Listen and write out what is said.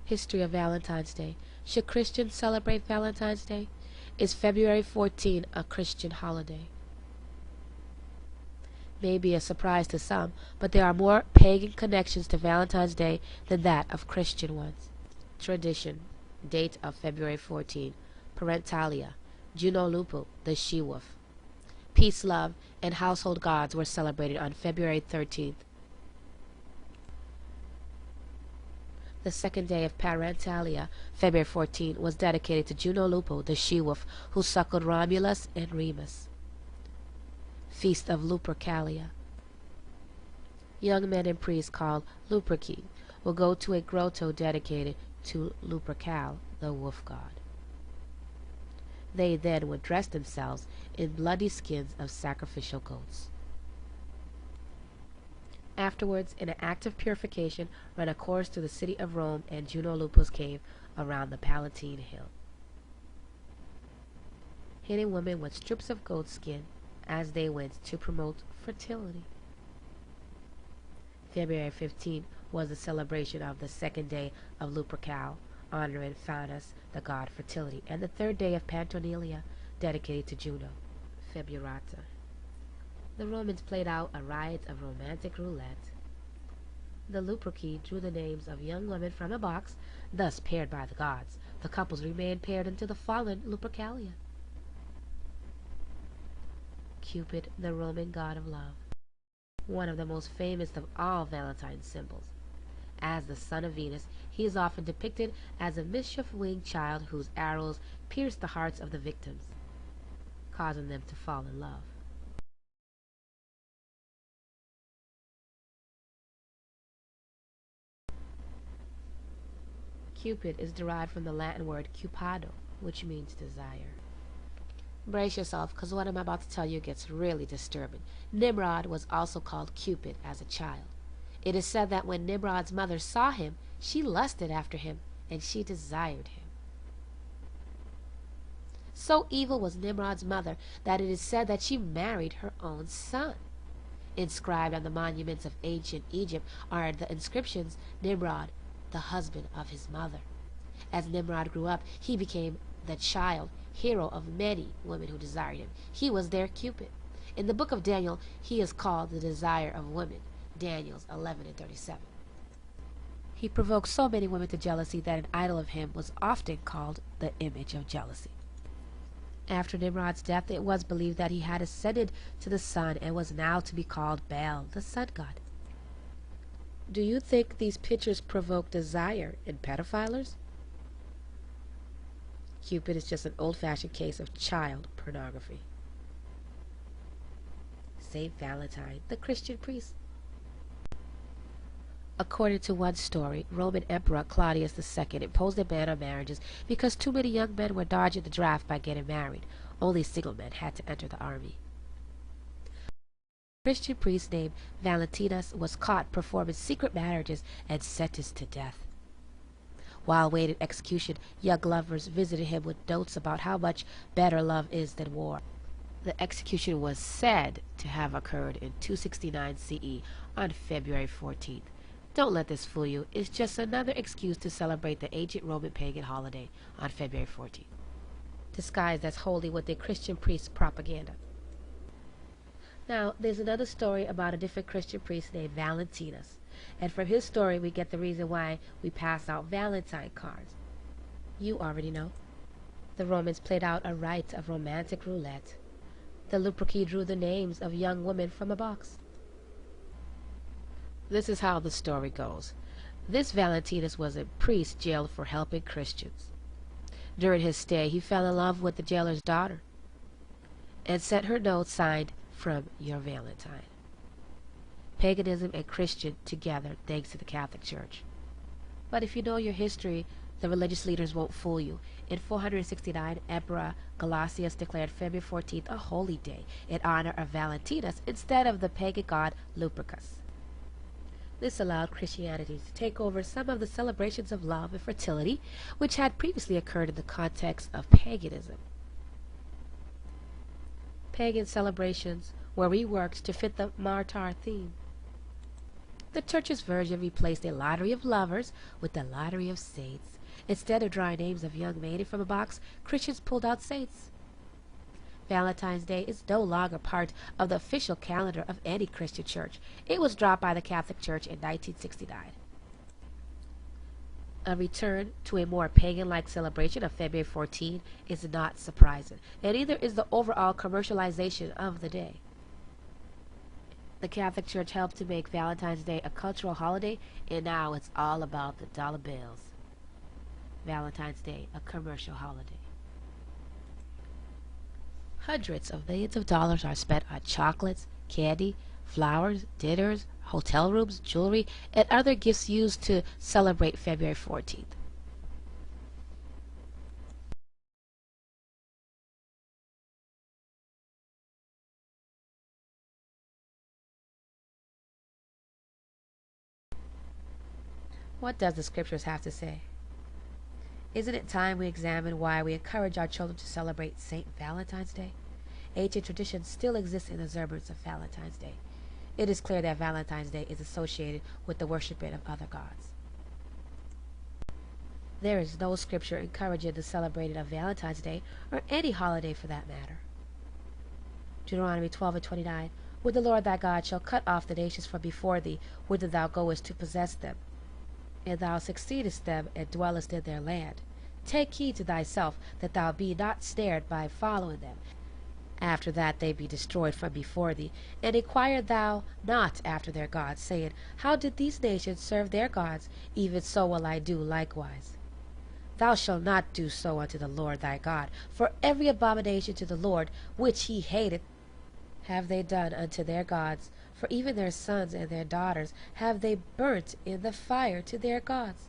History of Valentine's Day. Should Christians celebrate Valentine's Day? Is February 14 a Christian holiday? May be a surprise to some, but there are more pagan connections to Valentine's Day than that of Christian ones. Tradition. Date of February 14. Parentalia. Juno Lupo, the she-wolf. Peace, love, and household gods were celebrated on February 13th. The second day of Parentalia, February 14, was dedicated to Juno Lupo, the she-wolf, who suckled Romulus and Remus. Feast of Lupercalia. Young men and priests called Luperci will go to a grotto dedicated to Lupercal, the wolf god. They then would dress themselves in bloody skins of sacrificial goats. Afterwards, in an act of purification, run a course through the city of Rome and Juno Lupo's cave around the Palatine Hill, hitting women with strips of goat skin as they went to promote fertility. February 15 was the celebration of the second day of Lupercal, honoring Faunus, the god fertility, and the third day of Pantonelia, dedicated to Juno, Februata. The Romans played out a riot of romantic roulette. The Luperci drew the names of young women from a box, thus paired by the gods. The couples remained paired until the following Lupercalia. Cupid, the Roman god of love, one of the most famous of all Valentine's symbols. As the son of Venus, he is often depicted as a mischief-winged child whose arrows pierce the hearts of the victims, causing them to fall in love. Cupid is derived from the Latin word cupado, which means desire. Brace yourself, because what I'm about to tell you gets really disturbing. Nimrod was also called Cupid as a child. It is said that when Nimrod's mother saw him, she lusted after him, and she desired him. So evil was Nimrod's mother that it is said that she married her own son. Inscribed on the monuments of ancient Egypt are the inscriptions, Nimrod, the husband of his mother. As Nimrod grew up, he became the child hero of many women who desired him. He was their Cupid. In the book of Daniel, he is called the desire of women, Daniel 11:37. He provoked so many women to jealousy that an idol of him was often called the image of jealousy. After Nimrod's death, it was believed that he had ascended to the sun and was now to be called Baal, the sun god. Do you think these pictures provoke desire in pedophilers? Cupid is just an old-fashioned case of child pornography. St Valentine, the Christian priest. According to one story, Roman Emperor Claudius II imposed a ban on marriages because too many young men were dodging the draft by getting married. Only single men had to enter the army. A Christian priest named Valentinus was caught performing secret marriages and sentenced to death. While awaiting execution, young lovers visited him with notes about how much better love is than war. The execution was said to have occurred in 269 CE on February 14th. Don't let this fool you. It's just another excuse to celebrate the ancient Roman pagan holiday on February 14th, disguised as holy with a Christian priest's propaganda. Now, there's another story about a different Christian priest named Valentinus, and from his story we get the reason why we pass out Valentine cards. You already know. The Romans played out a rite of romantic roulette. The Luperci drew the names of young women from a box. This is how the story goes. This Valentinus was a priest jailed for helping Christians. During his stay, he fell in love with the jailer's daughter and sent her note signed, "From your Valentine." Paganism and Christian together thanks to the Catholic Church. But if you know your history, the religious leaders won't fool you. In 469, Emperor Gelasius declared February 14th a holy day in honor of Valentinus instead of the pagan god Lupercus. This allowed Christianity to take over some of the celebrations of love and fertility, which had previously occurred in the context of paganism. Pagan celebrations were reworked to fit the martyr theme. The church's version replaced a lottery of lovers with the lottery of saints. Instead of drawing names of young maidens from a box, Christians pulled out saints. Valentine's Day is no longer part of the official calendar of any Christian church. It was dropped by the Catholic Church in 1969. A return to a more pagan-like celebration of February 14 is not surprising, and neither is the overall commercialization of the day. The Catholic Church helped to make Valentine's Day a cultural holiday, and now it's all about the dollar bills. Valentine's Day, a commercial holiday. Hundreds of millions of dollars are spent on chocolates, candy, flowers, dinners, hotel rooms, jewelry, and other gifts used to celebrate February 14th. What does the scriptures have to say? Isn't it time we examine why we encourage our children to celebrate St. Valentine's Day? Ancient traditions still exist in observance of Valentine's Day. It is clear that Valentine's Day is associated with the worshiping of other gods. There is no scripture encouraging the celebrating of Valentine's Day, or any holiday for that matter. Deuteronomy 12:29, When the Lord thy God shall cut off the nations from before thee, whither thou goest to possess them, and thou succeedest them, and dwellest in their land. Take heed to thyself, that thou be not snared by following them, after that they be destroyed from before thee. And inquire thou not after their gods, saying, How did these nations serve their gods? Even so will I do likewise. Thou shalt not do so unto the Lord thy God, for every abomination to the Lord, which he hateth, have they done unto their gods, for even their sons and their daughters have they burnt in the fire to their gods.